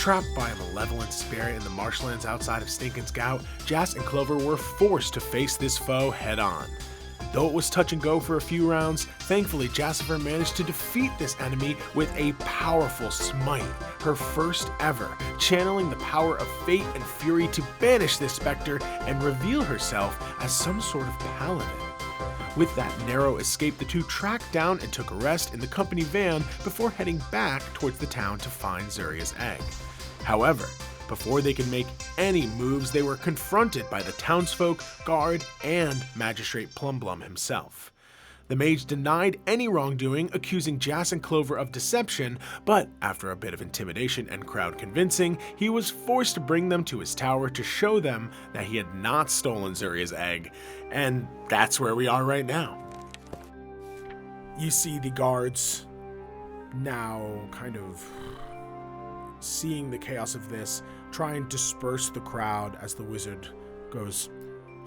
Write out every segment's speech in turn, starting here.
Trapped by a malevolent spirit in the marshlands outside of Stincan's Gowt, Jass and Clover were forced to face this foe head-on. Though it was touch and go for a few rounds, thankfully Jassifer managed to defeat this enemy with a powerful smite, her first ever, channeling the power of fate and fury to banish this specter and reveal herself as some sort of paladin. With that narrow escape, the two tracked down and took a rest in the company van before heading back towards the town to find Zuria's egg. However, before they could make any moves, they were confronted by the townsfolk, guard, and Magistrate Plumblum himself. The mage denied any wrongdoing, accusing Jass and Clover of deception, but after a bit of intimidation and crowd convincing, he was forced to bring them to his tower to show them that he had not stolen Zuria's egg, and that's where we are right now. You see the guards now kind of seeing the chaos of this, try and disperse the crowd as the wizard goes,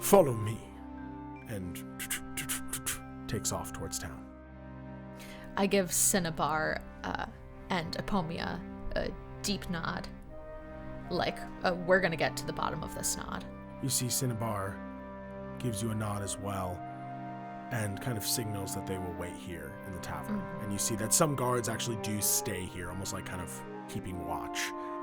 "Follow me," and takes off towards town. I give Cinnabar and Apomia a deep nod, like we're gonna get to the bottom of this nod. You see Cinnabar gives you a nod as well, and kind of signals that they will wait here in the tavern. And you see that some guards actually do stay here, almost like kind of keeping watch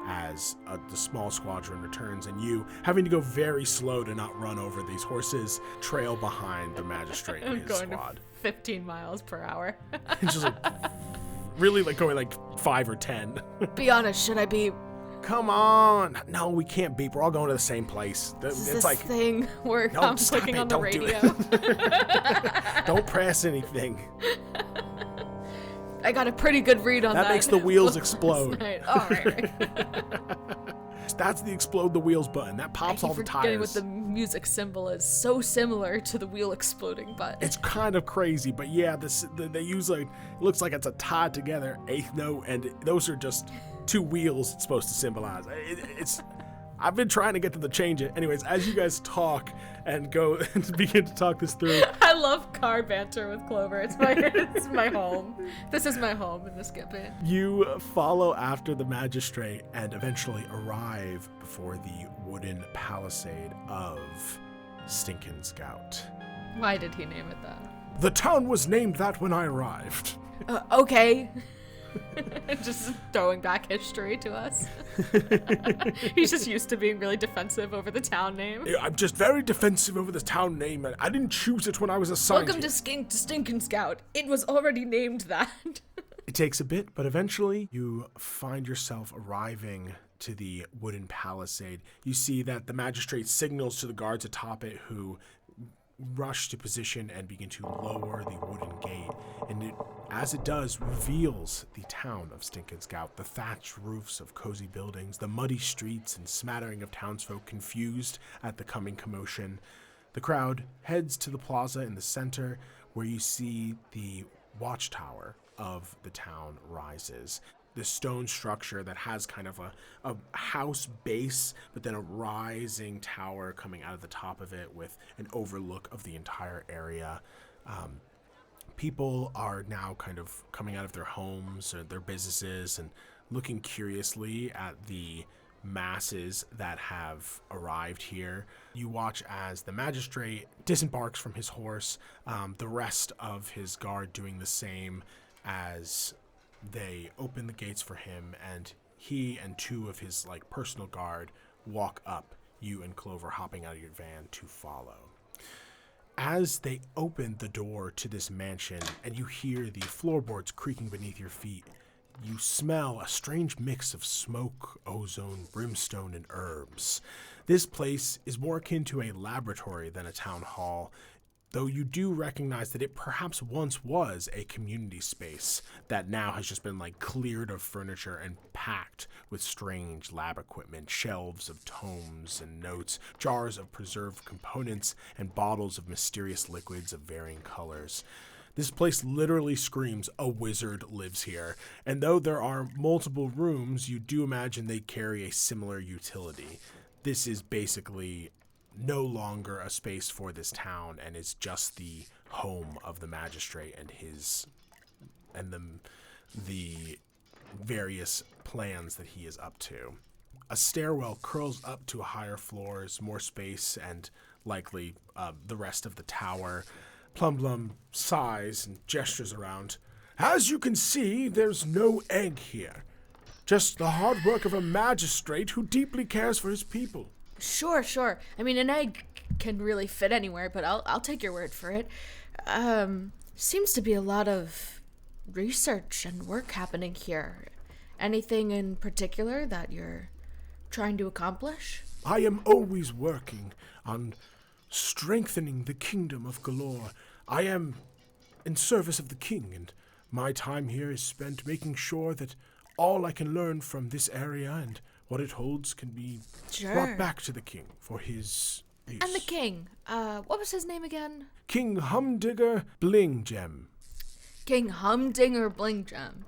as the small squadron returns, and you, having to go very slow to not run over these horses, trail behind the magistrate and his going squad. To 15 miles per hour. It's just like really like going like 5 or 10. Be honest, should I be? Come on! No, we can't beep. We're all going to the same place. It's this like thing where no, I'm stop clicking it. on the Don't radio. do it. Don't press anything. I got a pretty good read on that. That makes the wheels explode. Oh, right. That's the explode the wheels button. That pops all the tires. Forgetting what the music symbol is. So similar to the wheel exploding button. It's kind of crazy, but yeah, they use it looks like it's a tied together eighth note, and those are just two wheels it's supposed to symbolize. I've been trying to get them to change it. Anyways, as you guys talk and go and begin to talk this through. I love car banter with Clover. It's my home. This is my home in this campaign. You follow after the magistrate and eventually arrive before the wooden palisade of Stincan's Gowt. Why did he name it that? The town was named that when I arrived. Okay. Just throwing back history to us. He's just used to being really defensive over the town name. I'm just very defensive over the town name, and I didn't choose it when I was assigned. Welcome to Stincan's Gowt. It was already named that. It takes a bit, but eventually you find yourself arriving to the wooden palisade. You see that the magistrate signals to the guards atop it, who rush to position and begin to lower the wooden gate, and it, as it does, reveals the town of Stincan's Gowt, the thatched roofs of cozy buildings, the muddy streets and smattering of townsfolk confused at the coming commotion. The crowd heads to the plaza in the center, where you see the watchtower of the town rises. This stone structure that has kind of a house base, but then a rising tower coming out of the top of it with an overlook of the entire area. People are now kind of coming out of their homes or their businesses and looking curiously at the masses that have arrived here. You watch as the magistrate disembarks from his horse, the rest of his guard doing the same as they open the gates for him, and he and two of his personal guard walk up, you and Clover hopping out of your van to follow. As they open the door to this mansion and you hear the floorboards creaking beneath your feet, you smell a strange mix of smoke, ozone, brimstone, and herbs. This place is more akin to a laboratory than a town hall, though you do recognize that it perhaps once was a community space that now has just been cleared of furniture and packed with strange lab equipment, shelves of tomes and notes, jars of preserved components, and bottles of mysterious liquids of varying colors. This place literally screams, a wizard lives here. And though there are multiple rooms, you do imagine they carry a similar utility. This is basically no longer a space for this town, and it's just the home of the magistrate and the various plans that he is up to. A stairwell curls up to higher floors, more space, and likely the rest of the tower. Plum sighs and gestures around. As you can see, there's no egg here. Just the hard work of a magistrate who deeply cares for his people. Sure. I mean, an egg can really fit anywhere, but I'll take your word for it. Seems to be a lot of research and work happening here. Anything in particular that you're trying to accomplish? I am always working on strengthening the kingdom of Galore. I am in service of the king, and my time here is spent making sure that all I can learn from this area and what it holds can be brought back to the king for his use. And the king, what was his name again? King Humdinger Blinggem. King Humdinger Blinggem.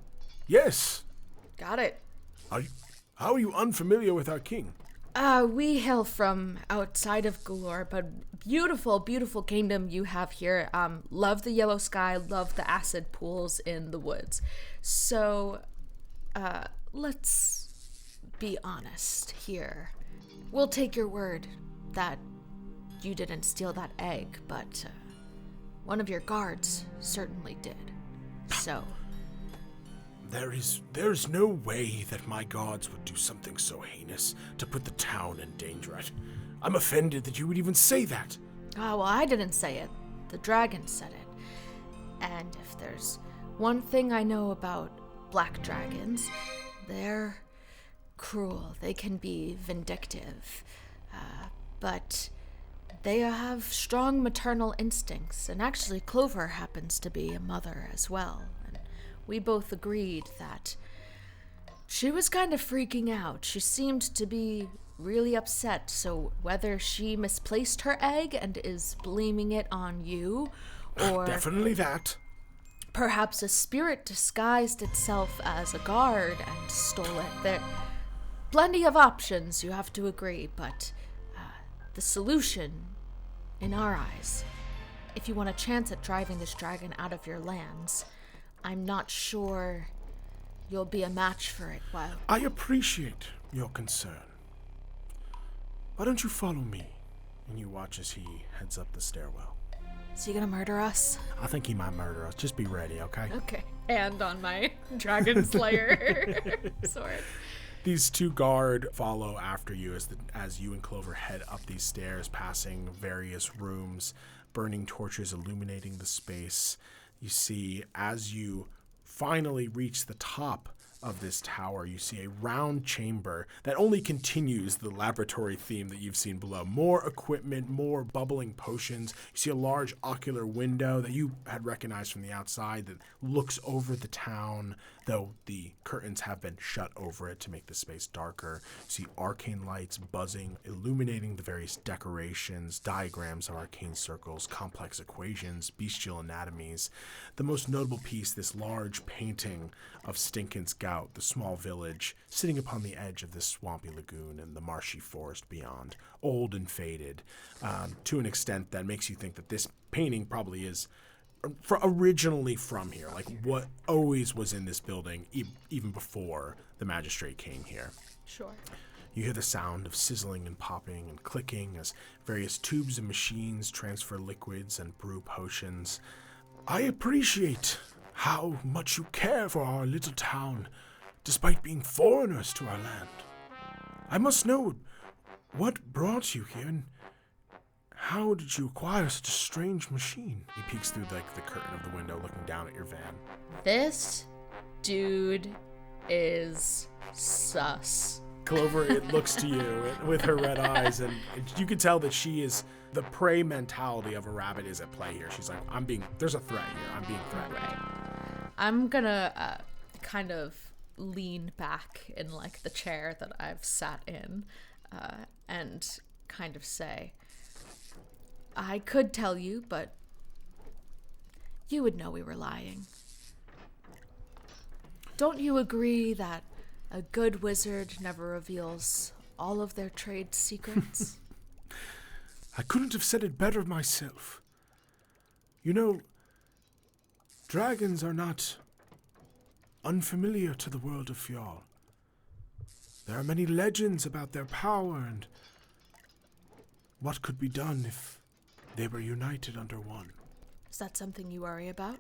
Yes. Got it. How are you unfamiliar with our king? We hail from outside of Galore, but beautiful, beautiful kingdom you have here. Love the yellow sky, love the acid pools in the woods. So, let's be honest here. We'll take your word that you didn't steal that egg, but one of your guards certainly did. So... There is no way that my guards would do something so heinous to put the town in danger. I'm offended that you would even say that. Oh, well, I didn't say it. The dragon said it. And if there's one thing I know about black dragons, they're cruel. They can be vindictive. But they have strong maternal instincts. And actually, Clover happens to be a mother as well. We both agreed that she was kind of freaking out. She seemed to be really upset, so whether she misplaced her egg and is blaming it on you, or... Definitely that. Perhaps a spirit disguised itself as a guard and stole it. There plenty of options, you have to agree, but the solution, in our eyes, if you want a chance at driving this dragon out of your lands... I'm not sure you'll be a match for it. Well, I appreciate your concern. Why don't you follow me? And you watch as he heads up the stairwell. Is he gonna murder us? I think he might murder us. Just be ready, okay? Okay. And on my dragon slayer sword. These two guard follow after you as you and Clover head up these stairs, passing various rooms, burning torches illuminating the space. You see, as you finally reach the top of this tower, you see a round chamber that only continues the laboratory theme that you've seen below. More equipment, more bubbling potions. You see a large ocular window that you had recognized from the outside that looks over the town, though the curtains have been shut over it to make the space darker. You see arcane lights buzzing, illuminating the various decorations, diagrams of arcane circles, complex equations, bestial anatomies. The most notable piece, this large painting of Stincan's Gowt, the small village, sitting upon the edge of this swampy lagoon and the marshy forest beyond, old and faded, to an extent that makes you think that this painting probably is originally from here, like what always was in this building even before the magistrate came here. Sure. You hear the sound of sizzling and popping and clicking as various tubes and machines transfer liquids and brew potions. I appreciate how much you care for our little town, despite being foreigners to our land. I must know what brought you here, and how did you acquire such a strange machine? He peeks through the curtain of the window, looking down at your van. This dude is sus. Clover, it looks to you with her red eyes, and you can tell that she is, the prey mentality of a rabbit is at play here. She's like, there's a threat here. I'm being threatened. Right. I'm gonna kind of lean back in like the chair that I've sat in and kind of say, I could tell you, but you would know we were lying. Don't you agree that a good wizard never reveals all of their trade secrets? I couldn't have said it better myself. You know, dragons are not unfamiliar to the world of Fjall. There are many legends about their power and what could be done if they were united under one. Is that something you worry about?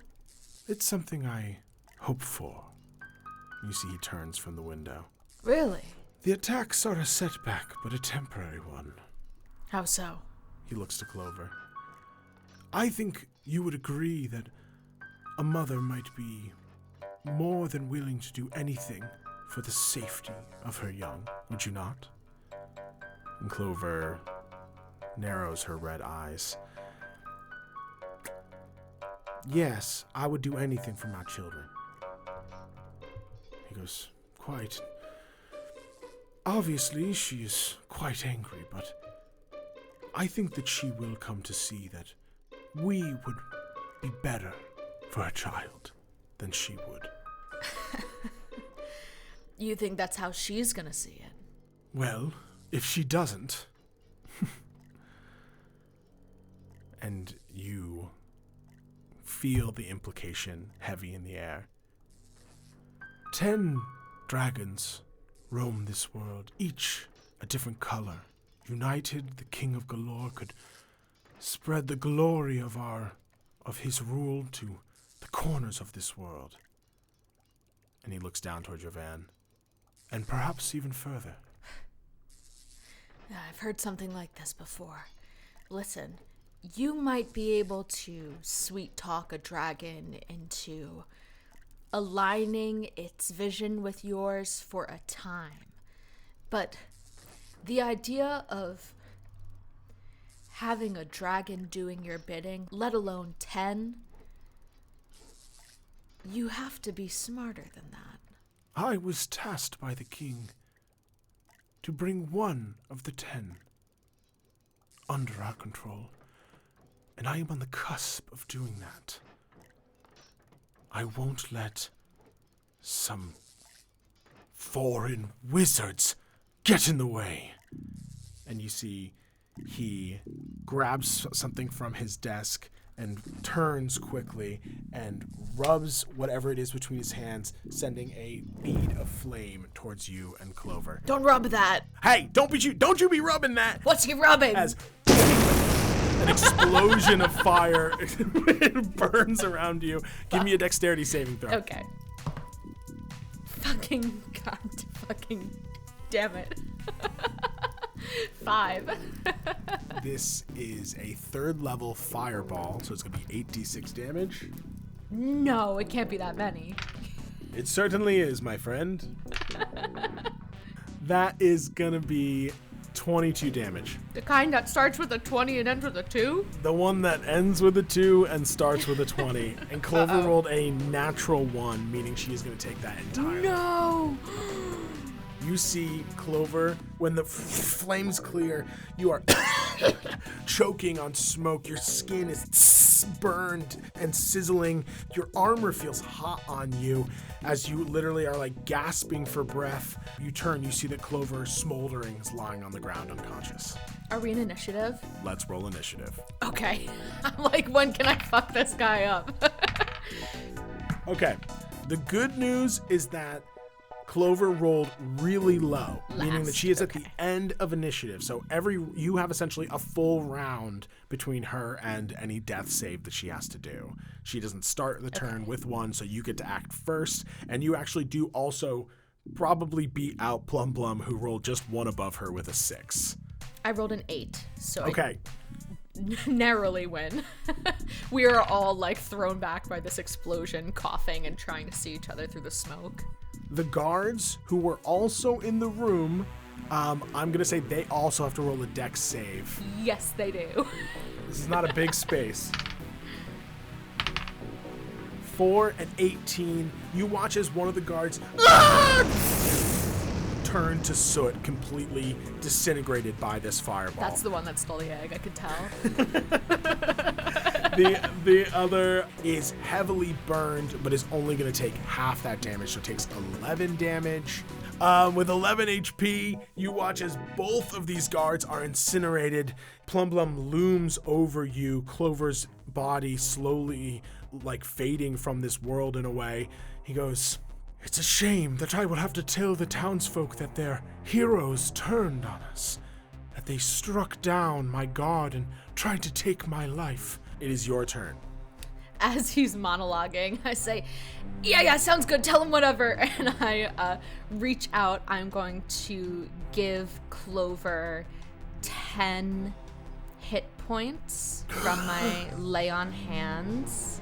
It's something I hope for. You see he turns from the window. Really? The attacks are a setback, but a temporary one. How so? He looks to Clover. I think you would agree that a mother might be more than willing to do anything for the safety of her young, would you not? And Clover narrows her red eyes. Yes, I would do anything for my children. He goes, quite. Obviously, she is quite angry, but I think that she will come to see that we would be better for a child than she would. You think that's how she's gonna see it? Well, if she doesn't... And you feel the implication heavy in the air. 10 dragons roam this world, each a different color. United, the King of Galore could spread the glory of his rule to the corners of this world. And he looks down toward Javan, and perhaps even further. I've heard something like this before. Listen, you might be able to sweet talk a dragon into aligning its vision with yours for a time. But the idea of having a dragon doing your bidding, let alone 10, you have to be smarter than that. I was tasked by the king to bring one of the 10 under our control, and I am on the cusp of doing that. I won't let some foreign wizards get in the way. And you see he grabs something from his desk and turns quickly and rubs whatever it is between his hands, sending a bead of flame towards you and Clover. Don't rub that. Hey, don't you be rubbing that. What's he rubbing? As an explosion of fire burns around you. Give me a dexterity saving throw. Okay. Fucking damn it. 5. This is a 3rd level fireball, so it's going to be 8d6 damage. No, it can't be that many. It certainly is, my friend. That is going to be 22 damage. The kind that starts with a 20 and ends with a 2? The one that ends with a 2 and starts with a 20. And Clover rolled a natural 1, meaning she is going to take that entirely. No! You see Clover, when the flames clear, you are choking on smoke. Your skin is burned and sizzling. Your armor feels hot on you as you literally are like gasping for breath. You turn, you see that Clover, smoldering, is lying on the ground unconscious. Are we in initiative? Let's roll initiative. Okay. I'm like, when can I fuck this guy up? Okay. The good news is that Clover rolled really low, meaning that she is at the end of initiative. So you have essentially a full round between her and any death save that she has to do. She doesn't start the turn with one, so you get to act first. And you actually do also probably beat out Plum Plum, who rolled just 1 above her with a 6. I rolled an 8, so okay. I narrowly win. We are all like thrown back by this explosion, coughing and trying to see each other through the smoke. The guards who were also in the room, I'm going to say they also have to roll a dex save. Yes, they do. This is not a big space. 4 and 18. You watch as one of the guards turn to soot, completely disintegrated by this fireball. That's the one that stole the egg, I could tell. The other is heavily burned, but is only going to take half that damage, so it takes 11 damage. With 11 HP, you watch as both of these guards are incinerated. Plum Plum looms over you, Clover's body slowly like fading from this world in a way. He goes, It's a shame that I will have to tell the townsfolk that their heroes turned on us, that they struck down my god and tried to take my life. It is your turn. As he's monologuing, I say, yeah, sounds good, tell him whatever. And I reach out. I'm going to give Clover 10 hit points from my lay on hands.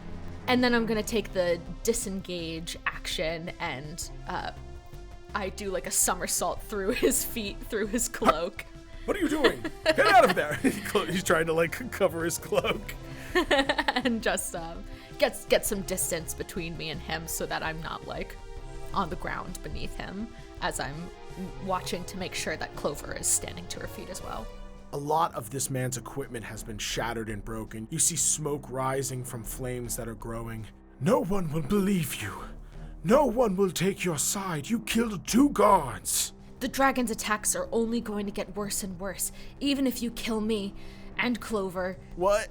And then I'm going to take the disengage action and I do like a somersault through his feet, through his cloak. What are you doing? Get out of there. He's trying to like cover his cloak. And just get some distance between me and him so that I'm not like on the ground beneath him as I'm watching to make sure that Clover is standing to her feet as well. A lot of this man's equipment has been shattered and broken. You see smoke rising from flames that are growing. No one will believe you. No one will take your side. You killed 2 guards. The dragon's attacks are only going to get worse and worse, even if you kill me and Clover. What?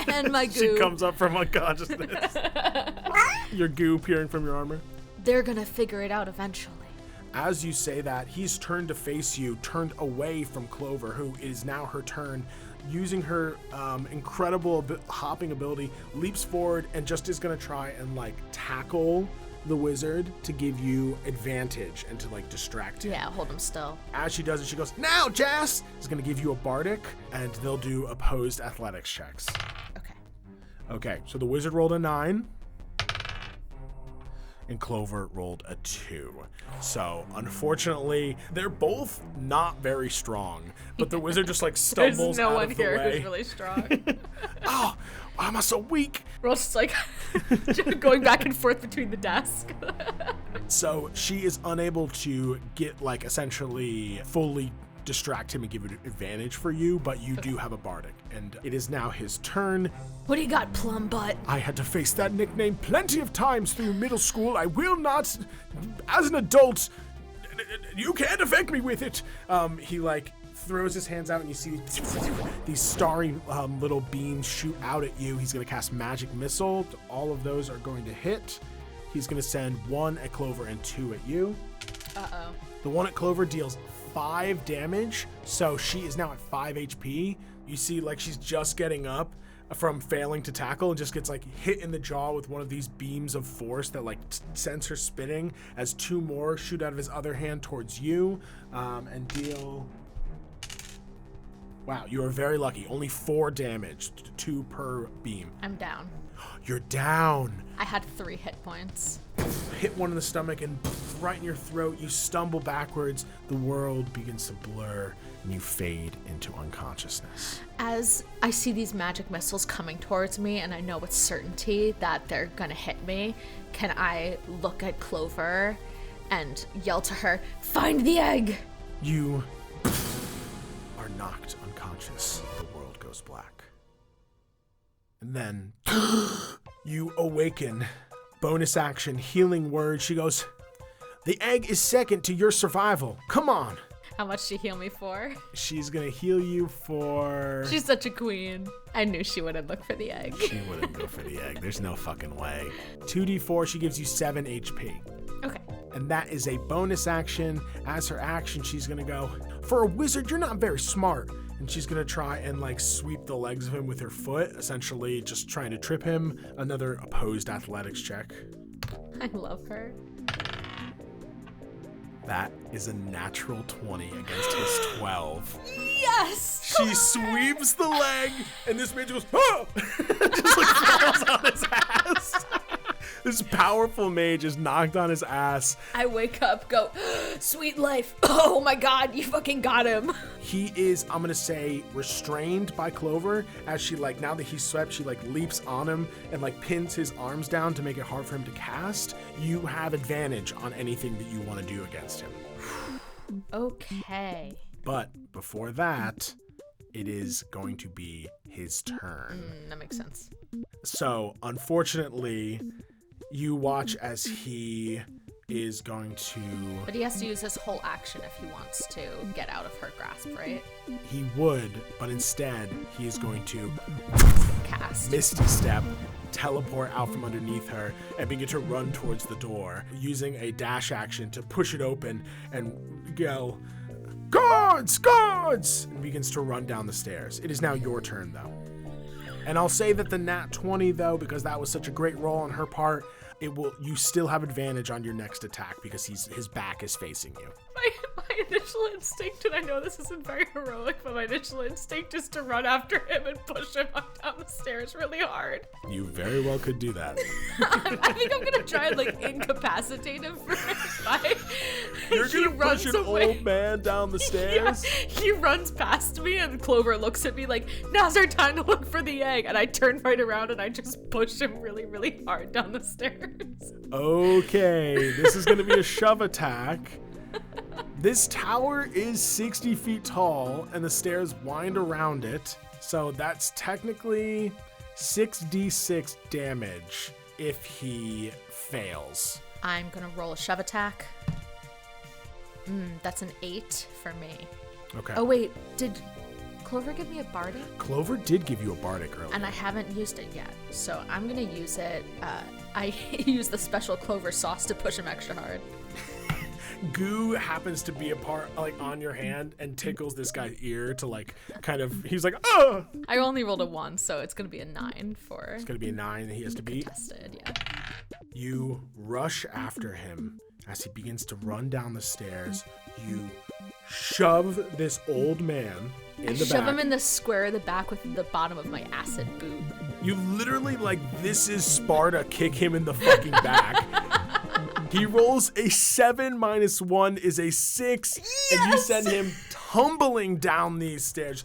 And my goo. She comes up from unconsciousness. Your goo peering from your armor. They're gonna figure it out eventually. As you say that, he's turned to face you, turned away from Clover, who is now her turn. Using her incredible hopping ability, leaps forward and just is gonna try and like tackle the wizard to give you advantage and to like distract him. Yeah, hold him still. As she does it, she goes, "Now, Jass!" Is gonna give you a bardic, and they'll do opposed athletics checks. Okay, so the wizard rolled a 9. And Clover rolled a 2. So, unfortunately, they're both not very strong. But the wizard just like stumbles There's no out one of the here way. who's really strong. Oh, why am I so weak? We're all just like going back and forth between the desk. So she is unable to get like essentially fully distract him and give it advantage for you, but you do have a bardic, and it is now his turn. What do you got, plum butt? I had to face that nickname plenty of times through middle school. I will not, as an adult, you can't affect me with it. He like throws his hands out and you see these starry little beams shoot out at you. He's gonna cast magic missile. All of those are going to hit. He's gonna send 1 at Clover and 2 at you. Uh-oh. The 1 at Clover deals 5 damage, so she is now at 5 HP. You see like she's just getting up from failing to tackle and just gets like hit in the jaw with one of these beams of force that like sends her spinning, as 2 more shoot out of his other hand towards you and deal... Wow, you are very lucky. Only 4 damage, 2 per beam. I'm down. You're down. I had 3 hit points. Hit one in the stomach and right in your throat. You stumble backwards. The world begins to blur and you fade into unconsciousness. As I see these magic missiles coming towards me and I know with certainty that they're gonna hit me, can I look at Clover and yell to her, "Find the egg!" You are knocked unconscious. The world goes black. And then you awaken. Bonus action, healing word. She goes, "The egg is second to your survival. Come on." How much she heal me for? She's gonna heal you for... She's such a queen. I knew she wouldn't look for the egg. She wouldn't go for the egg. There's no fucking way. 2d4, she gives you 7 HP. Okay. And that is a bonus action. As her action, she's gonna go, "For a wizard, you're not very smart." And she's gonna try and like sweep the legs of him with her foot, essentially just trying to trip him. Another opposed athletics check. I love her. That is a natural 20 against his 12. Yes! She sweeps the leg, and this mage goes, "Oh!" Just like falls on his ass. This powerful mage is knocked on his ass. I wake up, go, "Sweet life." Oh my god, you fucking got him. He is, I'm gonna say, restrained by Clover as she like, now that he's swept, she like leaps on him and like pins his arms down to make it hard for him to cast. You have advantage on anything that you want to do against him. Okay. But before that, it is going to be his turn. That makes sense. So, unfortunately, you watch as he is going to... But he has to use his whole action if he wants to get out of her grasp, right? He would, but instead, he is going to Cast. Misty Step teleport out from underneath her and begin to run towards the door, using a dash action to push it open and yell, "Guards! Guards!" and begins to run down the stairs. It is now your turn, though. And I'll say that the nat 20, though, because that was such a great roll on her part, you still have advantage on your next attack because his back is facing you. My initial instinct, and I know this isn't very heroic, but my initial instinct is to run after him and push him up down the stairs really hard. You very well could do that. I think I'm gonna try and incapacitate him first. You're gonna push an old man down the stairs? Yeah, he runs past me and Clover looks at me like, now's our time to look for the egg. And I turn right around and I just push him really, really hard down the stairs. Okay, this is gonna be a shove attack. This tower is 60 feet tall and the stairs wind around it. So that's technically 6d6 damage if he fails. I'm gonna roll a shove attack. That's an 8 for me. Okay. Oh wait, did Clover give me a bardic? Clover did give you a bardic earlier. And I haven't used it yet, so I'm gonna use it. I use the special Clover sauce to push him extra hard. Goo happens to be a part on your hand and tickles this guy's ear to he's like, oh! I only rolled a 1, so it's gonna be a 9 for. It's gonna be a 9 that he has to beat. Contested, yeah. You rush after him as he begins to run down the stairs. You shove this old man in the back. Shove him in the square of the back with the bottom of my acid boot. You literally, this is Sparta, kick him in the fucking back. He rolls a 7 minus 1 is a 6, yes! And you send him tumbling down these stairs.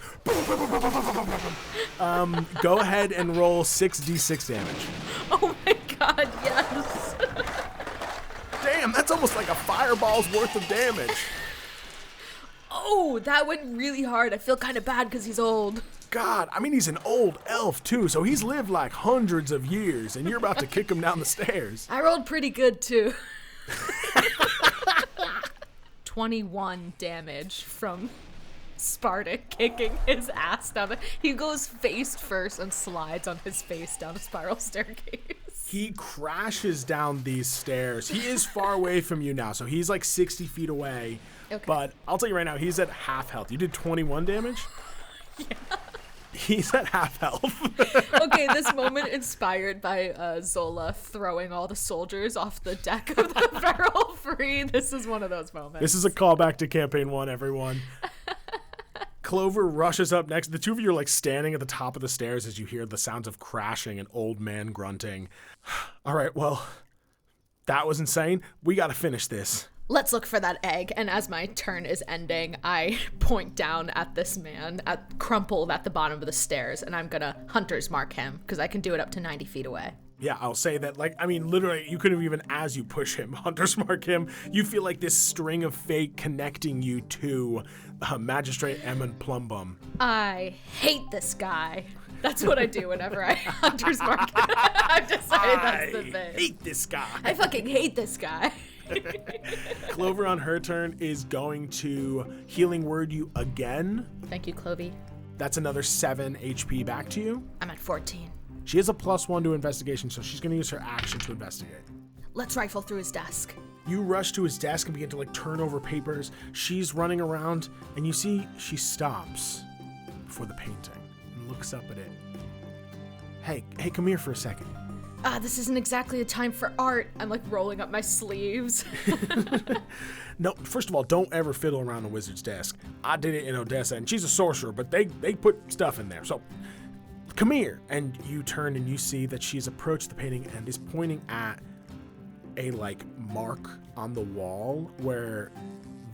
Go ahead and roll 6d6 damage. Oh my god, yes. Damn, that's almost like a fireball's worth of damage. Oh, that went really hard. I feel kind of bad because he's old. God, I mean, he's an old elf, too, so he's lived hundreds of years, and you're about to kick him down the stairs. I rolled pretty good, too. 21 damage from Sparta kicking his ass down he goes face first and slides on his face down a spiral staircase. He crashes down these stairs. He is far away from you now, so he's 60 feet away. Okay. But I'll tell you right now, he's at half health. You did 21 damage? Yeah. He's at half health. Okay, this moment inspired by Zola throwing all the soldiers off the deck of the Feral Free. This is one of those moments. This is a callback to Campaign 1, everyone. Clover rushes up next. The two of you are standing at the top of the stairs as you hear the sounds of crashing and old man grunting. All right, well, that was insane. We got to finish this. Let's look for that egg. And as my turn is ending, I point down at this man, crumpled at the bottom of the stairs, and I'm gonna hunter's mark him, because I can do it up to 90 feet away. Yeah, I'll say that, literally, you could have even, as you push him, hunter's mark him, you feel like this string of fate connecting you to Magistrate Emmon Plumbum. I hate this guy. That's what I do whenever I hunter's mark him. I've decided that's the thing. I hate this guy. I fucking hate this guy. Clover on her turn is going to healing word you again. Thank you, Clovey. That's another 7 HP back to you. I'm at 14. She has a +1 to investigation, so she's going to use her action to investigate. Let's rifle through his desk. You rush to his desk and begin to turn over papers. She's running around, and you see she stops before the painting and looks up at it. Hey, come here for a second. This isn't exactly a time for art. I'm rolling up my sleeves. No, first of all, don't ever fiddle around a wizard's desk. I did it in Odessa, and she's a sorcerer, but they put stuff in there. So come here. And you turn and you see that she's approached the painting and is pointing at a mark on the wall where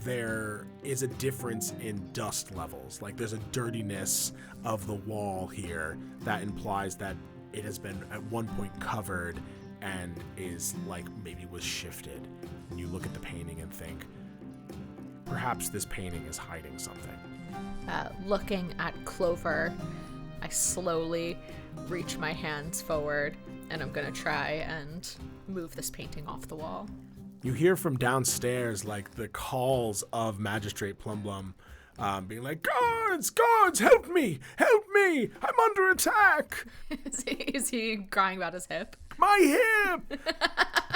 there is a difference in dust levels. There's a dirtiness of the wall here that implies that it has been at one point covered and is maybe was shifted. And you look at the painting and think, perhaps this painting is hiding something. Looking at Clover, I slowly reach my hands forward and I'm gonna try and move this painting off the wall. You hear from downstairs the calls of Magistrate Plumbum being Guards! Guards! Help me! Help me! I'm under attack! Is he crying about his hip? My hip!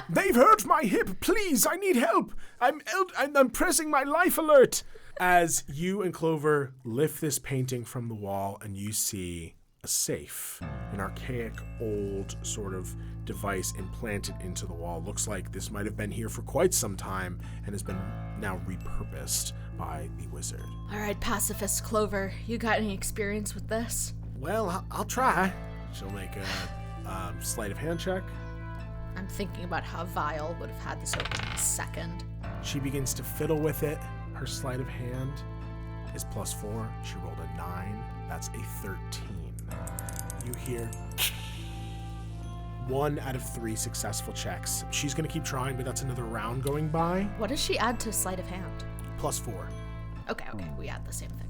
They've hurt my hip! Please, I need help! I'm pressing my life alert! As you and Clover lift this painting from the wall and you see a safe, an archaic old sort of device implanted into the wall. Looks like this might have been here for quite some time and has been now repurposed by the wizard. All right, pacifist Clover, you got any experience with this? Well, I'll try. She'll make a sleight of hand check. I'm thinking about how Vile would have had this open in a second. She begins to fiddle with it. Her sleight of hand is +4. She rolled a 9. That's a 13. You hear 1 out of 3 successful checks. She's going to keep trying, but that's another round going by. What does she add to sleight of hand? +4. Okay, we add the same thing.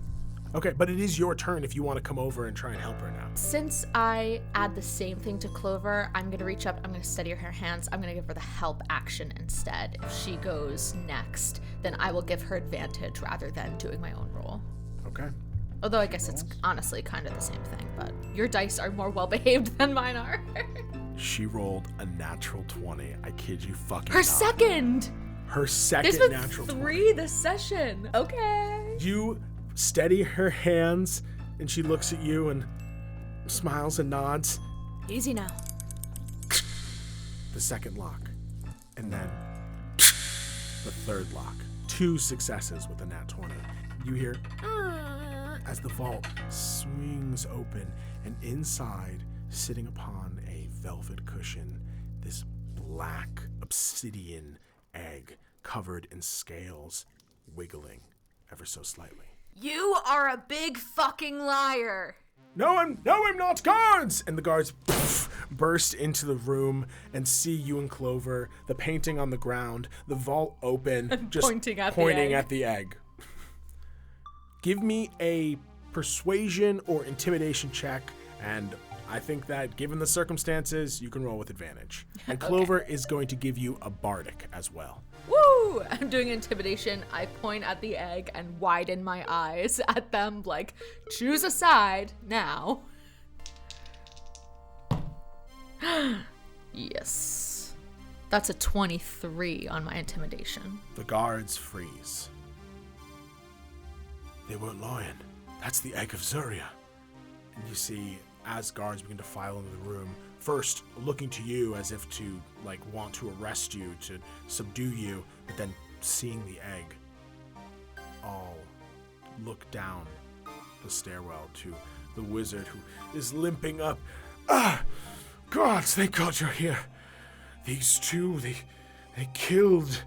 Okay, but it is your turn if you want to come over and try and help her now. Since I add the same thing to Clover, I'm going to reach up, I'm going to steady her hands, I'm going to give her the help action instead. If she goes next, then I will give her advantage rather than doing my own roll. Okay. Although I guess it's honestly kind of the same thing, but your dice are more well-behaved than mine are. She rolled a natural 20. I kid you fucking Her not. second! Her second There's been natural 3 this session. Okay. You steady her hands, and she looks at you and smiles and nods. Easy now. The second lock. And then the third lock. 2 successes with a nat 20. You hear as the vault swings open, and inside, sitting upon a velvet cushion, this black obsidian egg covered in scales, wiggling ever so slightly. You are a big fucking liar. No, I'm not, guards! And the guards burst into the room and see you and Clover, the painting on the ground, the vault open, just pointing at the egg. Give me a persuasion or intimidation check, and I think that given the circumstances, you can roll with advantage. And Clover is going to give you a bardic as well. Woo! I'm doing intimidation. I point at the egg and widen my eyes at them, like, choose a side now. Yes. That's a 23 on my intimidation. The guards freeze. They weren't lying. That's the egg of Zuria. And you see, as guards begin to file into the room, first looking to you as if to, like, want to arrest you, to subdue you, but then seeing the egg, all look down the stairwell to the wizard who is limping up. Ah! Gods, thank God you're here. These two, they killed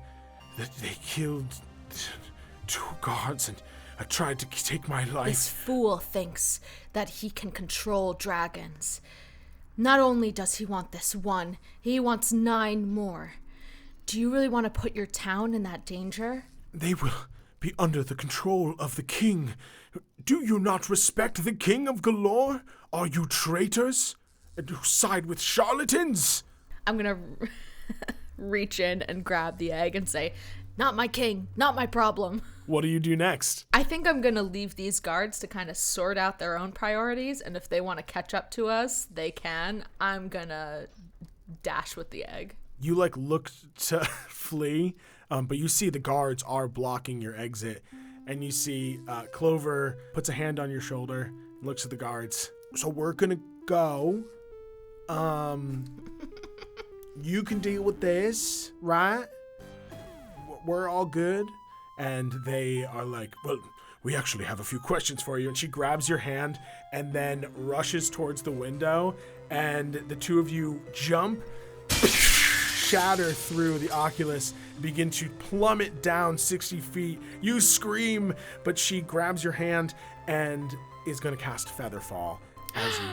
2 guards and tried to take my life. This fool thinks that he can control dragons. Not only does he want this one, he wants 9 more. Do you really want to put your town in that danger? They will be under the control of the king. Do you not respect the king of Galore? Are you traitors? And who side with charlatans? I'm gonna reach in and grab the egg and say, not my king, not my problem. What do you do next? I think I'm gonna leave these guards to kind of sort out their own priorities, and if they want to catch up to us, they can. I'm gonna dash with the egg. You look to flee, but you see the guards are blocking your exit, and you see Clover puts a hand on your shoulder, looks at the guards. So we're gonna go. You can deal with this, right? We're all good. And they are like, well, we actually have a few questions for you. And she grabs your hand and then rushes towards the window. And the two of you jump, shatter through the oculus, begin to plummet down 60 feet. You scream, but she grabs your hand and is going to cast Featherfall as you,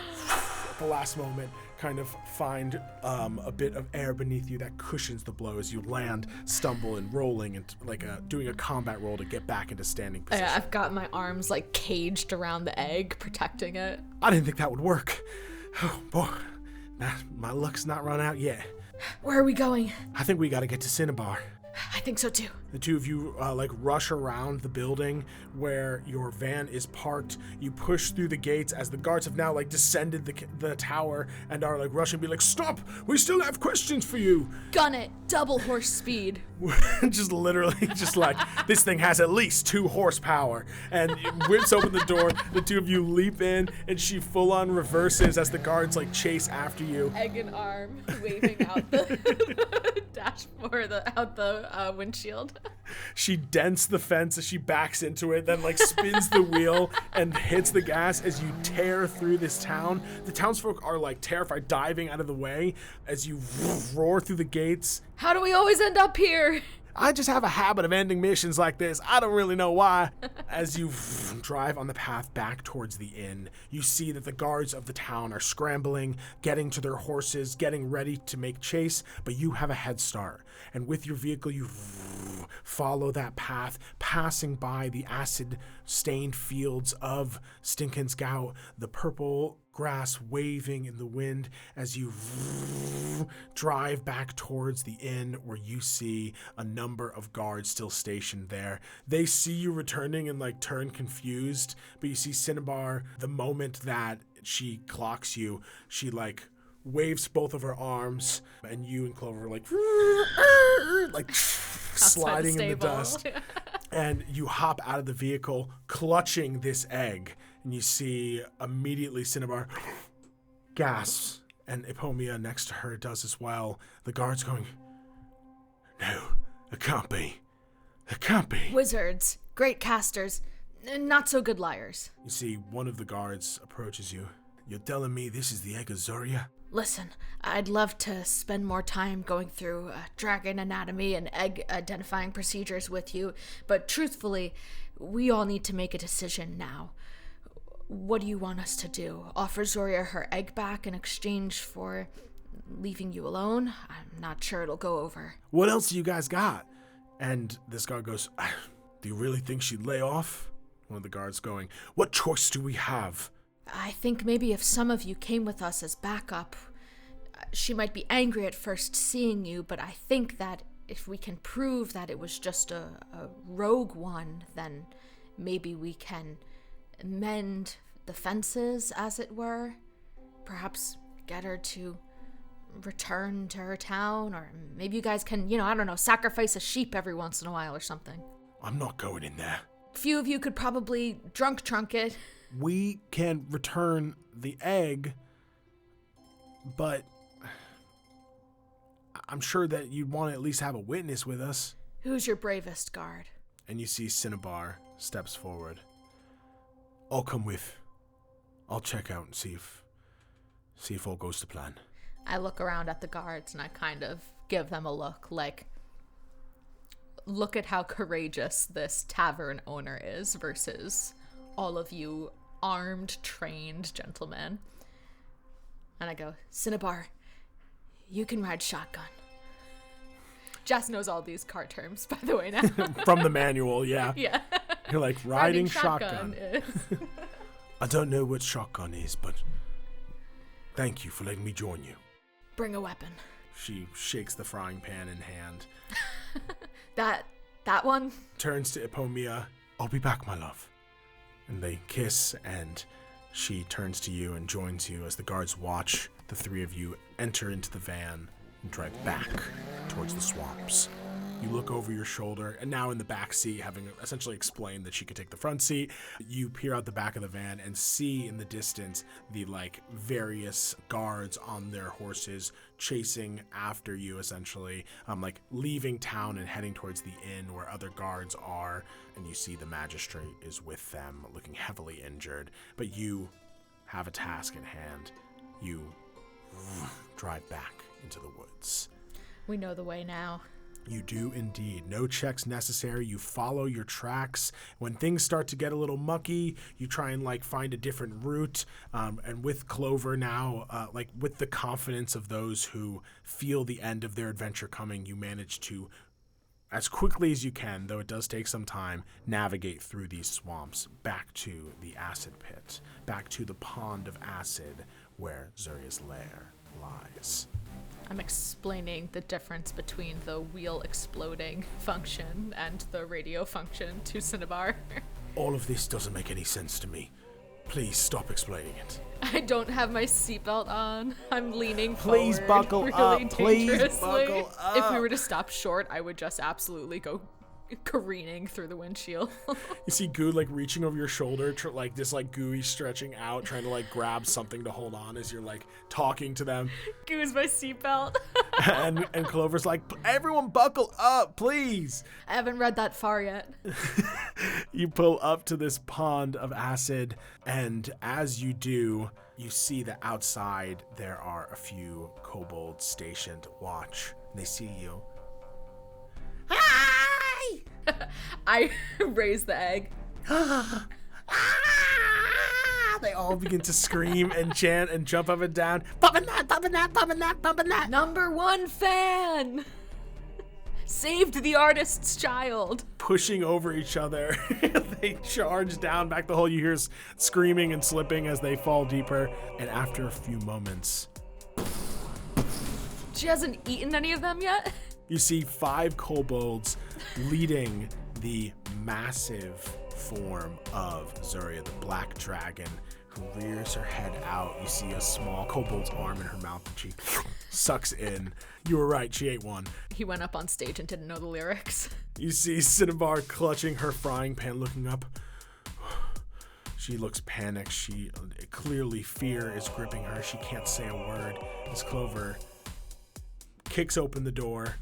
at the last moment, kind of find a bit of air beneath you that cushions the blow as you land, stumble, and rolling, and doing a combat roll to get back into standing position. I've got my arms caged around the egg, protecting it. I didn't think that would work. Oh boy, my luck's not run out yet. Where are we going? I think we got to get to Cinnabar. I think so too. The two of you rush around the building where your van is parked. You push through the gates as the guards have now descended the tower and are rushing, be like, stop! We still have questions for you. Gun it, double horse speed. Just literally, this thing has at least 2 horsepower. And it whips open the door. The two of you leap in, and she full on reverses as the guards chase after you. Egg and arm waving out the dashboard, out the windshield. She dents the fence as she backs into it, then spins the wheel and hits the gas as you tear through this town. The townsfolk are terrified, diving out of the way as you roar through the gates. How do we always end up here? I just have a habit of ending missions like this. I don't really know why. As you drive on the path back towards the inn, you see that the guards of the town are scrambling, getting to their horses, getting ready to make chase, but you have a head start. And with your vehicle, you follow that path, passing by the acid-stained fields of Stincan's Gowt, the purple grass waving in the wind as you drive back towards the inn, where you see a number of guards still stationed there. They see you returning and turn confused, but you see Cinnabar, the moment that she clocks you, she waves both of her arms, and you and Clover sliding in the dust. And you hop out of the vehicle clutching this egg, and you see immediately Cinnabar gasps, and Epomia next to her does as well. The guard's going, no, it can't be. It can't be. Wizards, great casters, not so good liars. You see one of the guards approaches you. You're telling me this is the egg of Zoria? Listen, I'd love to spend more time going through dragon anatomy and egg identifying procedures with you, but truthfully, we all need to make a decision now. What do you want us to do? Offer Zoria her egg back in exchange for leaving you alone? I'm not sure it'll go over. What else do you guys got? And this guard goes, do you really think she'd lay off? One of the guards going, what choice do we have? I think maybe if some of you came with us as backup, she might be angry at first seeing you, but I think that if we can prove that it was just a rogue one, then maybe we can mend the fences, as it were. Perhaps get her to return to her town, or maybe you guys can, I don't know, sacrifice a sheep every once in a while or something. I'm not going in there. A few of you could probably drunk trunk it. We can return the egg, but I'm sure that you'd want to at least have a witness with us. Who's your bravest guard? And you see Cinnabar steps forward. I'll come with. I'll check out and see if all goes to plan. I look around at the guards and I kind of give them a look look at how courageous this tavern owner is versus all of you armed, trained gentlemen. And I go, Cinnabar, you can ride shotgun. Jess knows all these car terms, by the way, now. From the manual, yeah. Yeah. You're like, riding shotgun. Is... I don't know what shotgun is, but thank you for letting me join you. Bring a weapon. She shakes the frying pan in hand. That one? Turns to Epomia. I'll be back, my love. And they kiss, and she turns to you and joins you as the guards watch the three of you enter into the van and drive back towards the swamps. You look over your shoulder, and now in the back seat, having essentially explained that she could take the front seat, you peer out the back of the van and see in the distance the various guards on their horses chasing after you, essentially, leaving town and heading towards the inn where other guards are. And you see the magistrate is with them, looking heavily injured. But you have a task at hand. You drive back into the woods. We know the way now. You do indeed. No checks necessary. You follow your tracks. When things start to get a little mucky, you try and find a different route. And with Clover now, with the confidence of those who feel the end of their adventure coming, you manage to, as quickly as you can, though it does take some time, navigate through these swamps back to the acid pit, back to the pond of acid where Zuria's lair lies. I'm explaining the difference between the wheel exploding function and the radio function to Cinnabar. All of this doesn't make any sense to me. Please stop explaining it. I don't have my seatbelt on. I'm leaning Please forward. buckle really up. Please dangerously. buckle up. If we were to stop short, I would just absolutely go careening through the windshield. You see Goo like reaching over your shoulder, like this like gooey stretching out, trying to like grab something to hold on as you're like talking to them. Goo's my seatbelt. and Clover's like, everyone buckle up, please. I haven't read that far yet. You pull up to this pond of acid, and as you do, you see that outside there are a few kobolds stationed to watch. They see you. Hi! I raise the egg. They all begin to scream and chant and jump up and down. Pumping that, pumping that, pumping that, pumping that. Number 1 fan! Saved the artist's child. Pushing over each other. They charge down back the hole. You hear screaming and slipping as they fall deeper. And after a few moments, She hasn't eaten any of them yet? you see 5 kobolds leading the massive form of Zuria, the black dragon, who rears her head out. You see a small kobold's arm in her mouth that she sucks in. You were right, she ate one. He went up on stage and didn't know the lyrics. You see Cinnabar clutching her frying pan, looking up. She looks panicked. Clearly fear is gripping her. She can't say a word. As Clover kicks open the door,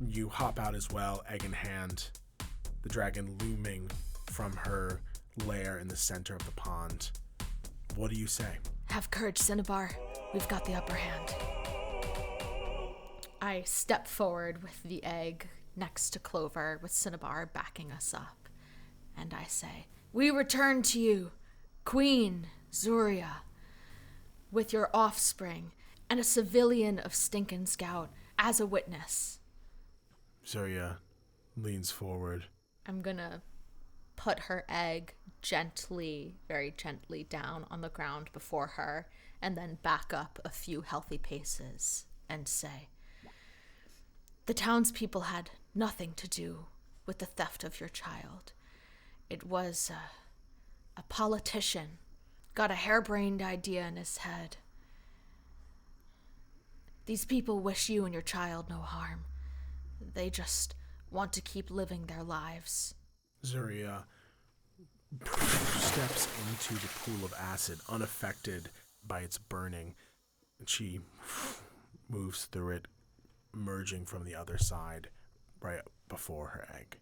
you hop out as well, egg in hand. The dragon looming from her lair in the center of the pond. What do you say? Have courage, Cinnabar. We've got the upper hand. I step forward with the egg next to Clover, with Cinnabar backing us up. And I say, we return to you, Queen Zuria, with your offspring and a civilian of Stincan's Gowt as a witness. Zuria leans forward. I'm gonna put her egg gently, very gently down on the ground before her, and then back up a few healthy paces and say, the townspeople had nothing to do with the theft of your child. It was a politician got a harebrained idea in his head. These people wish you and your child no harm. They just want to keep living their lives. Zuria steps into the pool of acid, unaffected by its burning, and she moves through it, emerging from the other side right before her egg.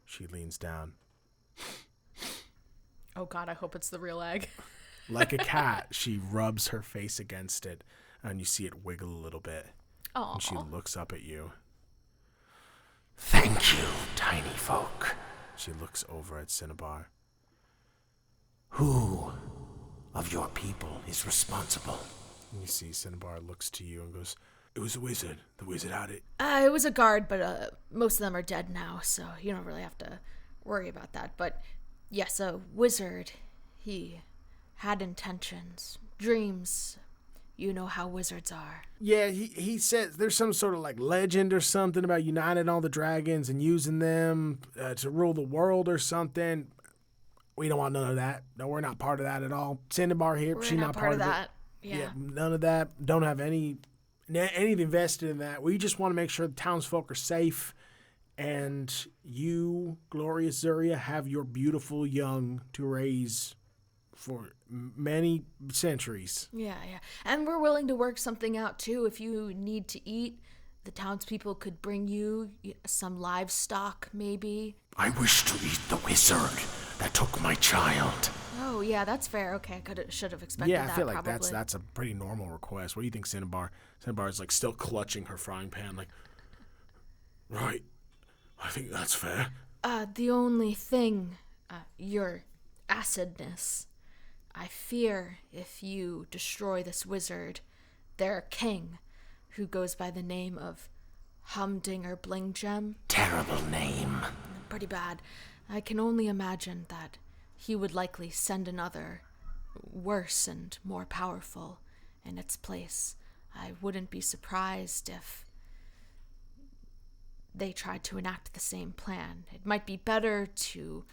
She leans down. Oh God, I hope it's the real egg. Like a cat, she rubs her face against it, and you see it wiggle a little bit. Aww. And she looks up at you. Thank you, tiny folk. She looks over at Cinnabar. Who of your people is responsible? And you see Cinnabar looks to you and goes, it was a wizard. The wizard had it. It was a guard, but most of them are dead now, so you don't really have to worry about that. But yes, a wizard. He had intentions, dreams. You know how wizards are. Yeah, he says there's some sort of like legend or something about uniting all the dragons and using them to rule the world or something. We don't want none of that. No, we're not part of that at all. Cinnabar here, she's not part of that. it. Yeah, none of that. Don't have anything invested in that. We just want to make sure the townsfolk are safe, and you, glorious Zuria, have your beautiful young to raise for many centuries. Yeah. And we're willing to work something out, too. If you need to eat, the townspeople could bring you some livestock, maybe. I wish to eat the wizard that took my child. Oh, yeah, that's fair. Okay, should have expected that, Yeah, I feel like probably. that's a pretty normal request. What do you think, Cinnabar? Cinnabar is like still clutching her frying pan, like, right, I think that's fair. The only thing, your acidness. I fear if you destroy this wizard, their king, who goes by the name of Humdinger Blinggem. Terrible name. Pretty bad. I can only imagine that he would likely send another, worse and more powerful, in its place. I wouldn't be surprised if they tried to enact the same plan. It might be better to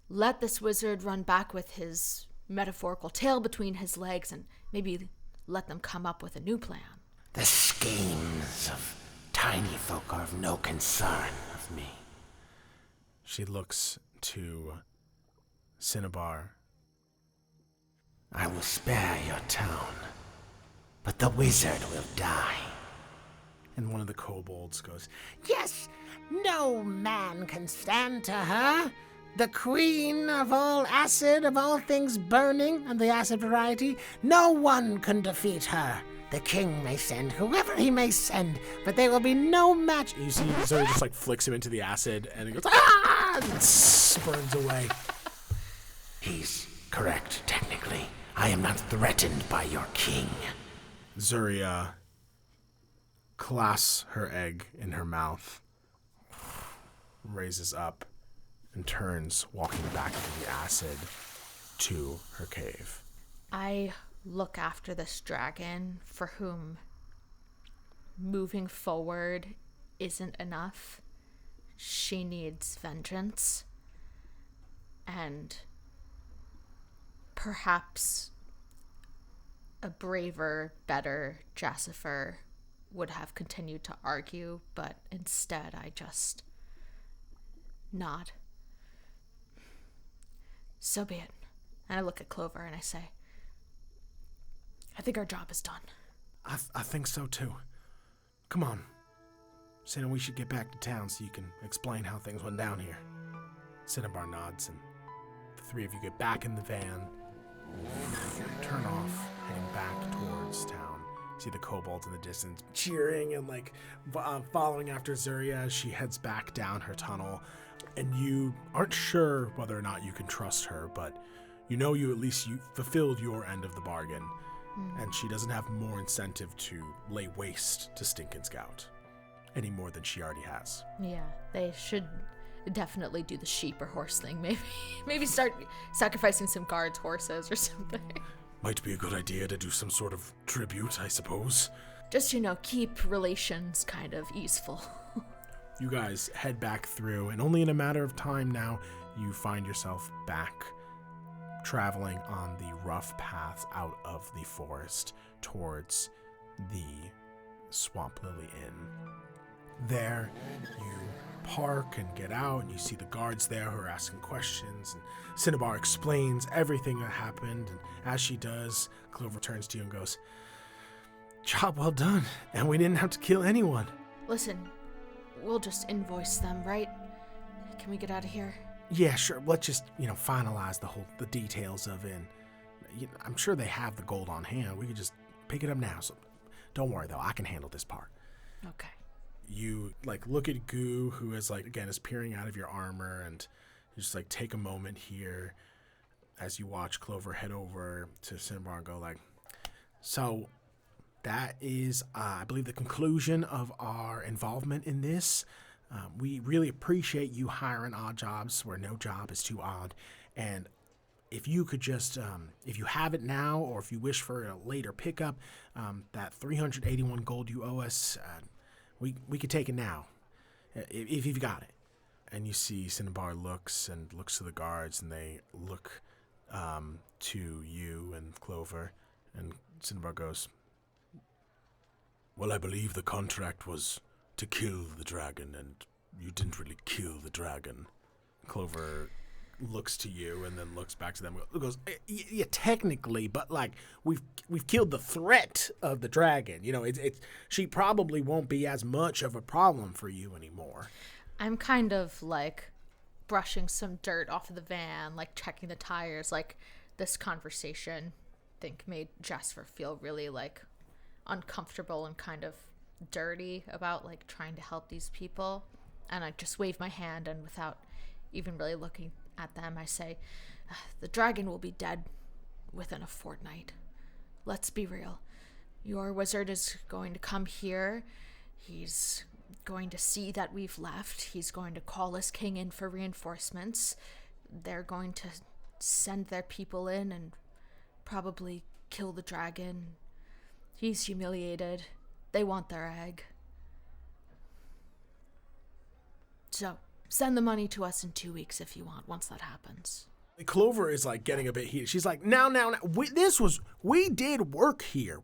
let this wizard run back with his metaphorical tail between his legs and maybe let them come up with a new plan. The schemes of tiny folk are of no concern of me. She looks to Cinnabar. I will spare your town, but the wizard will die. And one of the kobolds goes, Yes, no man can stand to her. The queen of all acid, of all things burning, and the acid variety. No one can defeat her. The king may send whoever he may send, but there will be no match. You see Zoe just like flicks him into the acid and he goes, ah! And burns away. He's correct, technically. I am not threatened by your king. Zuria clasps her egg in her mouth, raises up, and turns, walking back into the acid to her cave. I look after this dragon for whom moving forward isn't enough. She needs vengeance. And perhaps a braver, better Jassifer would have continued to argue, but instead I just nod. So be it. And I look at Clover and I say, I think our job is done. I think so too. Come on. Cinna, we should get back to town so you can explain how things went down here. Cinnabar nods and the three of you get back in the van, turn off, heading back towards town. See the kobolds in the distance cheering and following after Zuria as she heads back down her tunnel. And you aren't sure whether or not you can trust her, but you know you fulfilled your end of the bargain. And she doesn't have more incentive to lay waste to Stincan's Gowt any more than she already has. Yeah, they should definitely do the sheep or horse thing. Maybe start sacrificing some guards' horses or something. Might be a good idea to do some sort of tribute, I suppose. Just, keep relations kind of easeful. You guys head back through, and only in a matter of time now, you find yourself back traveling on the rough paths out of the forest towards the Swamp Lily Inn. There, you park and get out, and you see the guards there who are asking questions, and Cinnabar explains everything that happened, and as she does, Clover turns to you and goes, "Job well done, and we didn't have to kill anyone." Listen, we'll just invoice them, right? Can we get out of here? Yeah, sure. Let's just, finalize the details of it. And, I'm sure they have the gold on hand. We could just pick it up now. So don't worry, though. I can handle this part. Okay. You, look at Goo, who is, is peering out of your armor, and you just, take a moment here as you watch Clover head over to Cinnabar and go, so that is, I believe, the conclusion of our involvement in this. We really appreciate you hiring Oddjobs where no job is too odd. And if you could just, if you have it now or if you wish for a later pickup, that 381 gold you owe us, we could take it now, if you've got it. And you see Cinnabar looks to the guards, and they look to you and Clover. And Cinnabar goes, "Well, I believe the contract was to kill the dragon, and you didn't really kill the dragon." Clover looks to you and then looks back to them and goes, "Yeah, technically, but we've killed the threat of the dragon. It's she probably won't be as much of a problem for you anymore." I'm kind of brushing some dirt off of the van, checking the tires. This conversation, I think, made Jassifer feel really uncomfortable and kind of dirty about trying to help these people. And I just wave my hand, and without even really looking at them, I say, "The dragon will be dead within a fortnight. Let's be real. Your wizard is going to come here. He's going to see that we've left. He's going to call his king in for reinforcements. They're going to send their people in and probably kill the dragon. He's humiliated. They want their egg. So, send the money to us in 2 weeks if you want, once that happens. Clover is like getting a bit heated. She's like, now. We did work here.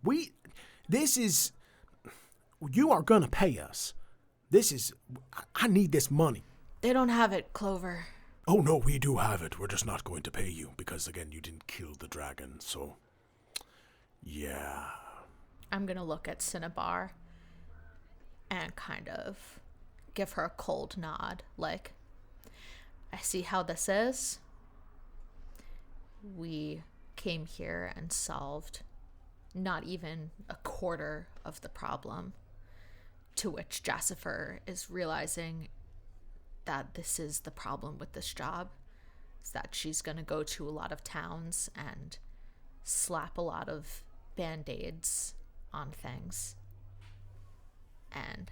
You are gonna pay us. I need this money. They don't have it, Clover. Oh no, we do have it. We're just not going to pay you because, again, you didn't kill the dragon, so... Yeah. I'm gonna look at Cinnabar and kind of give her a cold nod, like, I see how this is. We came here and solved not even a quarter of the problem, to which Jassifer is realizing that this is the problem with this job, is that she's going to go to a lot of towns and slap a lot of band-aids on things. And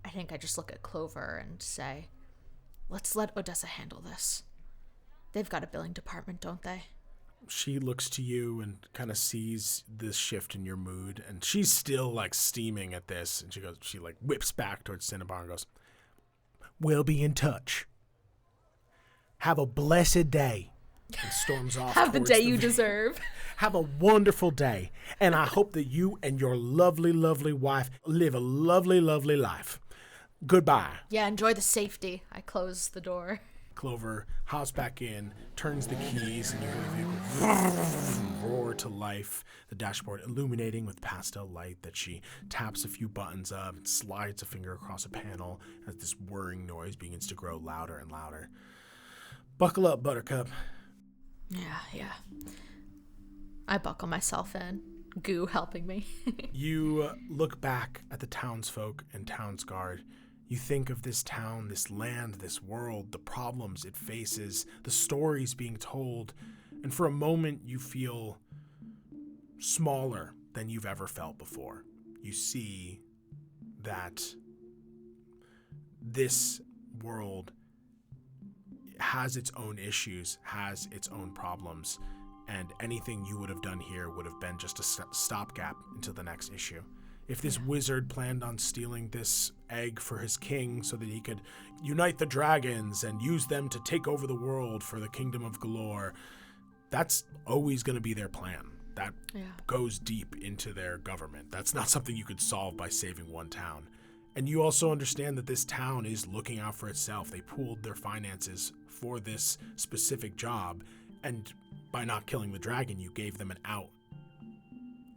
I think I just look at Clover and say, let's let Odessa handle this. They've got a billing department, don't they? She looks to you and kind of sees this shift in your mood, and she's still like steaming at this, and she like whips back towards Cinnabar and goes, we'll be in touch. Have a blessed day. And storms off. Have the day you deserve. Have a wonderful day, and I hope that you and your lovely, lovely wife live a lovely, lovely life. Goodbye. Yeah, enjoy the safety. I close the door. Clover hops back in, turns the keys, and you hear the vehicle roar to life, the dashboard illuminating with pastel light that she taps a few buttons of and slides a finger across a panel as this whirring noise begins to grow louder and louder. Buckle up, Buttercup. Yeah. I buckle myself in, Goo helping me. You look back at the townsfolk and townsguard. You think of this town, this land, this world, the problems it faces, the stories being told, and for a moment you feel smaller than you've ever felt before. You see that this world has its own issues, has its own problems, and anything you would have done here would have been just a stopgap until the next issue. If this wizard planned on stealing this egg for his king so that he could unite the dragons and use them to take over the world for the kingdom of Galore, that's always going to be their plan. That goes deep into their government. That's not something you could solve by saving one town. And you also understand that this town is looking out for itself. They pooled their finances for this specific job, and by not killing the dragon, you gave them an out.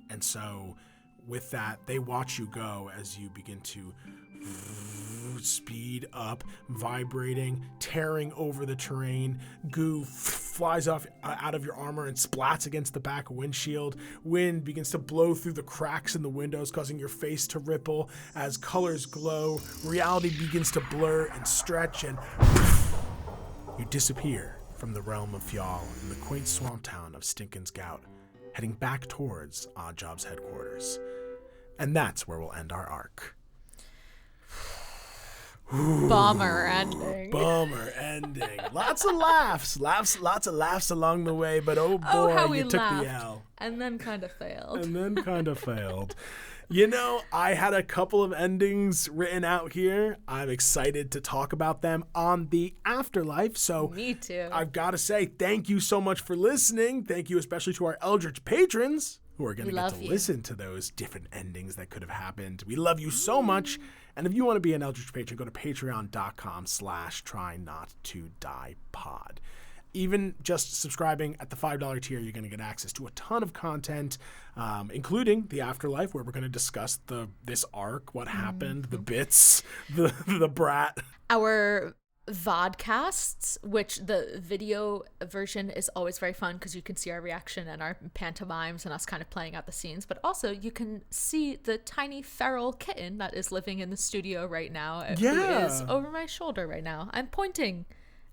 And so with that, they watch you go as you begin to speed up, vibrating, tearing over the terrain. Goo flies off out of your armor and splats against the back windshield. Wind begins to blow through the cracks in the windows, causing your face to ripple as colors glow. Reality begins to blur and stretch, and you disappear from the realm of Fjall in the quaint swamp town of Stincan's Gowt, heading back towards Oddjobs headquarters. And that's where we'll end our arc. Bummer ending. Bummer ending. Lots of laughs. Lots of laughs along the way, but oh boy, how we you took laughed. the L. And then kind of failed. You know, I had a couple of endings written out here. I'm excited to talk about them on the afterlife. So Me too. I've got to say thank you so much for listening. Thank you especially to our Eldritch patrons who are going to get to listen to those different endings that could have happened. We love you so much. And if you want to be an Eldritch patron, go to patreon.com/trynottodiepod. Even just subscribing at the $5 tier, you're going to get access to a ton of content, including the afterlife, where we're going to discuss this arc, what happened, the bits, the brat. Our vodcasts, which the video version is always very fun because you can see our reaction and our pantomimes and us kind of playing out the scenes, but also you can see the tiny feral kitten that is living in the studio right now, who is over my shoulder right now. I'm pointing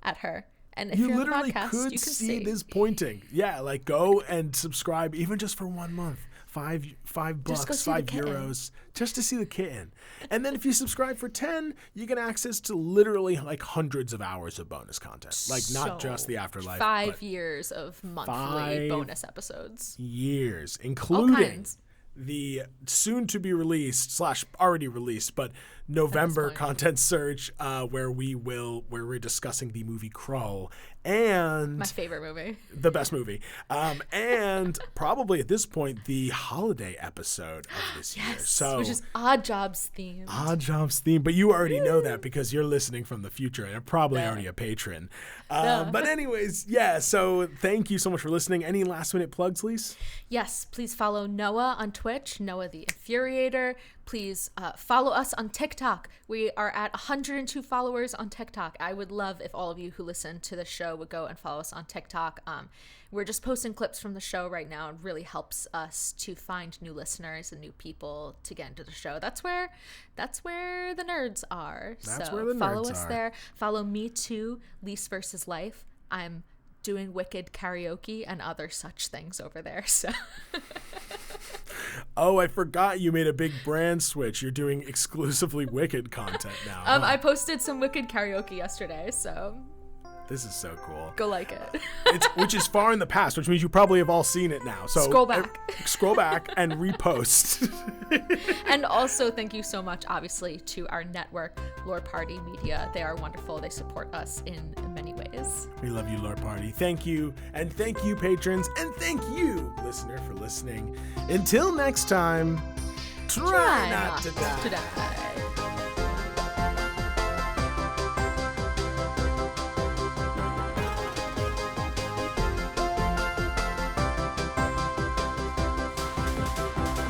at her. And if you're literally on the podcast, could you can see this pointing. Yeah, like go and subscribe even just for 1 month. $5, Just go see the kitten. €5, just to see the kitten. And then if you subscribe for 10, you get access to literally like hundreds of hours of bonus content. Like not just the afterlife. 5 years of monthly bonus episodes. Years, All including kinds. the soon to be released / already released, but November content surge, where we're discussing the movie Krull and My favorite movie. the best movie, and probably at this point the holiday episode of this year. So Which is Oddjobs themed. Oddjobs theme, but you already know that because you're listening from the future and are probably already a patron. But anyways, yeah. So thank you so much for listening. Any last minute plugs, Lise? Yes, please follow Noah on Twitch, Noah the Infuriator. Please follow us on TikTok. We are at 102 followers on TikTok. I would love if all of you who listen to the show would go and follow us on TikTok. We're just posting clips from the show right now. It really helps us to find new listeners and new people to get into the show. That's where the nerds are. Follow us there. Follow me too, Lise versus Life. I'm doing Wicked karaoke and other such things over there. So Oh, I forgot you made a big brand switch. You're doing exclusively Wicked content now. I posted some Wicked karaoke yesterday, so this is so cool. go like it. Which is far in the past, which means you probably have all seen it now. So Scroll back. Scroll back and repost. And also thank you so much, obviously, to our network, Lore Party Media. They are wonderful. They support us in many ways. We love you, Lore Party. Thank you. And thank you, patrons. And thank you, listener, for listening. Until next time, try not to die.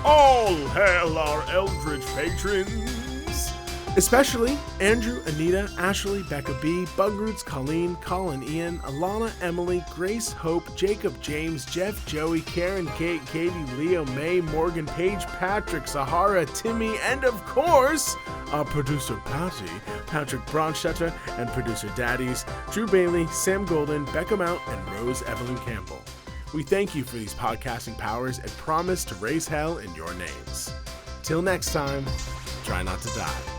All hail our Eldritch patrons! Especially Andrew, Anita, Ashley, Becca B, Bugroots, Colleen, Colin, Ian, Alana, Emily, Grace, Hope, Jacob, James, Jeff, Joey, Karen, Kate, Katie, Leo, May, Morgan, Paige, Patrick, Sahara, Timmy, and of course, our producer Patty, Patrick Bronstetter, and producer Daddies, Drew Bailey, Sam Golden, Becca Mount, and Rose Evelyn Campbell. We thank you for these podcasting powers and promise to raise hell in your names. Till next time, try not to die.